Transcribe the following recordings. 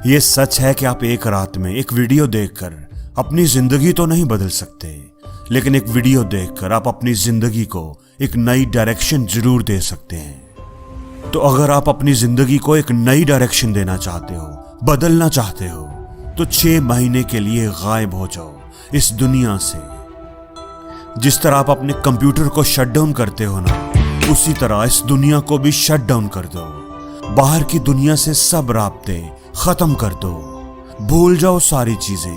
یہ سچ ہے کہ آپ ایک رات میں ایک ویڈیو دیکھ کر اپنی زندگی تو نہیں بدل سکتے، لیکن ایک ویڈیو دیکھ کر آپ اپنی زندگی کو ایک نئی ڈائریکشن ضرور دے سکتے ہیں۔ تو اگر آپ اپنی زندگی کو ایک نئی ڈائریکشن دینا چاہتے ہو، بدلنا چاہتے ہو، تو 6 مہینے کے لیے غائب ہو جاؤ اس دنیا سے۔ جس طرح آپ اپنے کمپیوٹر کو شٹ ڈاؤن کرتے ہو نا، اسی طرح اس دنیا کو بھی شٹ ڈاؤن کر دو۔ باہر کی دنیا سے سب رابطے ختم کر دو، بھول جاؤ ساری چیزیں،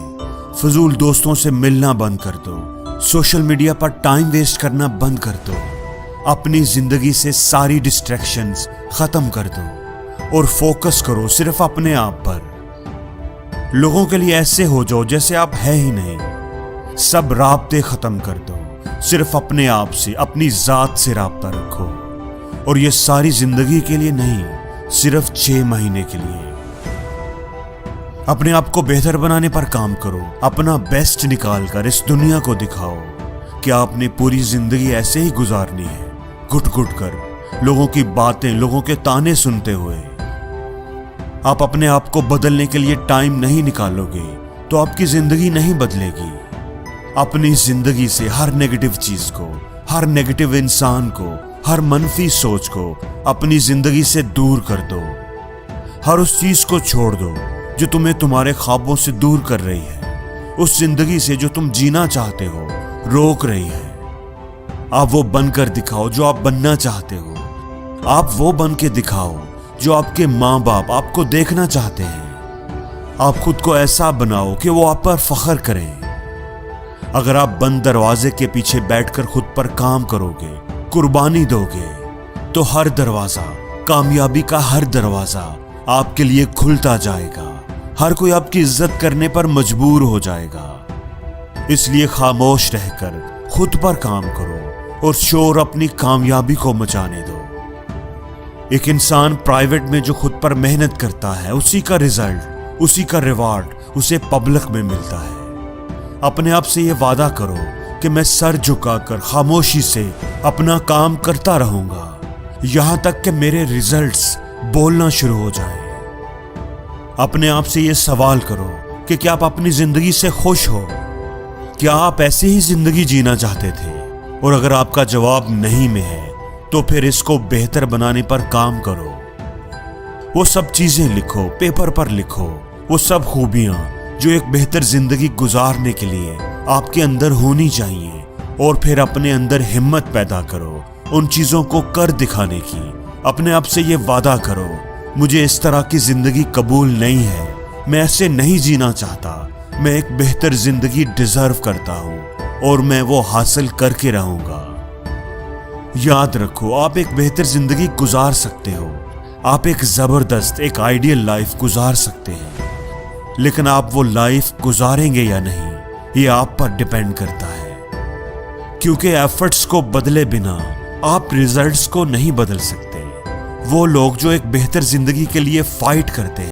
فضول دوستوں سے ملنا بند کر دو، سوشل میڈیا پر ٹائم ویسٹ کرنا بند کر دو، اپنی زندگی سے ساری ڈسٹریکشنز ختم کر دو اور فوکس کرو صرف اپنے آپ پر۔ لوگوں کے لیے ایسے ہو جاؤ جیسے آپ ہے ہی نہیں، سب رابطے ختم کر دو، صرف اپنے آپ سے، اپنی ذات سے رابطہ رکھو، اور یہ ساری زندگی کے لیے نہیں، صرف 6 مہینے کے لیے۔ اپنے آپ کو بہتر بنانے پر کام کرو، اپنا بیسٹ نکال کر اس دنیا کو دکھاؤ کہ آپ نے پوری زندگی ایسے ہی گزارنی ہے، گھٹ گھٹ کر، لوگوں کی باتیں، لوگوں کے تانے سنتے ہوئے۔ آپ اپنے آپ کو بدلنے کے لیے ٹائم نہیں نکالو گے تو آپ کی زندگی نہیں بدلے گی۔ اپنی زندگی سے ہر نیگیٹو چیز کو، ہر نیگیٹو انسان کو، ہر منفی سوچ کو اپنی زندگی سے دور کر دو۔ ہر اس چیز کو چھوڑ دو جو تمہیں تمہارے خوابوں سے دور کر رہی ہے، اس زندگی سے جو تم جینا چاہتے ہو روک رہی ہے۔ آپ وہ بن کر دکھاؤ جو آپ بننا چاہتے ہو، آپ وہ بن کے دکھاؤ جو آپ کے ماں باپ آپ کو دیکھنا چاہتے ہیں۔ آپ خود کو ایسا بناؤ کہ وہ آپ پر فخر کریں۔ اگر آپ بند دروازے کے پیچھے بیٹھ کر خود پر کام کرو گے، قربانی دو گے، تو ہر دروازہ، کامیابی کا ہر دروازہ آپ کے لیے کھلتا جائے گا۔ ہر کوئی آپ کی عزت کرنے پر مجبور ہو جائے گا۔ اس لیے خاموش رہ کر خود پر کام کرو اور شور اپنی کامیابی کو مچانے دو۔ ایک انسان پرائیویٹ میں جو خود پر محنت کرتا ہے، اسی کا رزلٹ، اسی کا ریوارڈ اسے پبلک میں ملتا ہے۔ اپنے آپ سے یہ وعدہ کرو کہ میں سر جھکا کر خاموشی سے اپنا کام کرتا رہوں گا، یہاں تک کہ میرے ریزلٹس بولنا شروع ہو جائیں۔ اپنے آپ سے یہ سوال کرو کہ کیا آپ اپنی زندگی سے خوش ہو؟ کیا آپ ایسی ہی زندگی جینا چاہتے تھے؟ اور اگر آپ کا جواب نہیں میں ہے تو پھر اس کو بہتر بنانے پر کام کرو۔ وہ سب چیزیں لکھو، پیپر پر لکھو، وہ سب خوبیاں جو ایک بہتر زندگی گزارنے کے لیے آپ کے اندر ہونی چاہیے، اور پھر اپنے اندر ہمت پیدا کرو ان چیزوں کو کر دکھانے کی۔ اپنے آپ سے یہ وعدہ کرو، مجھے اس طرح کی زندگی قبول نہیں ہے، میں ایسے نہیں جینا چاہتا، میں ایک بہتر زندگی ڈیزرو کرتا ہوں اور میں وہ حاصل کر کے رہوں گا۔ یاد رکھو، آپ ایک بہتر زندگی گزار سکتے ہو، آپ ایک زبردست، ایک آئیڈیل لائف گزار سکتے ہیں، لیکن آپ وہ لائف گزاریں گے یا نہیں، یہ آپ پر ڈیپینڈ کرتا ہے۔ کیونکہ ایفرٹس کو بدلے بنا آپ ریزلٹس کو نہیں بدل سکتے۔ وہ لوگ جو ایک بہتر زندگی کے لیے فائٹ کرتے ہیں،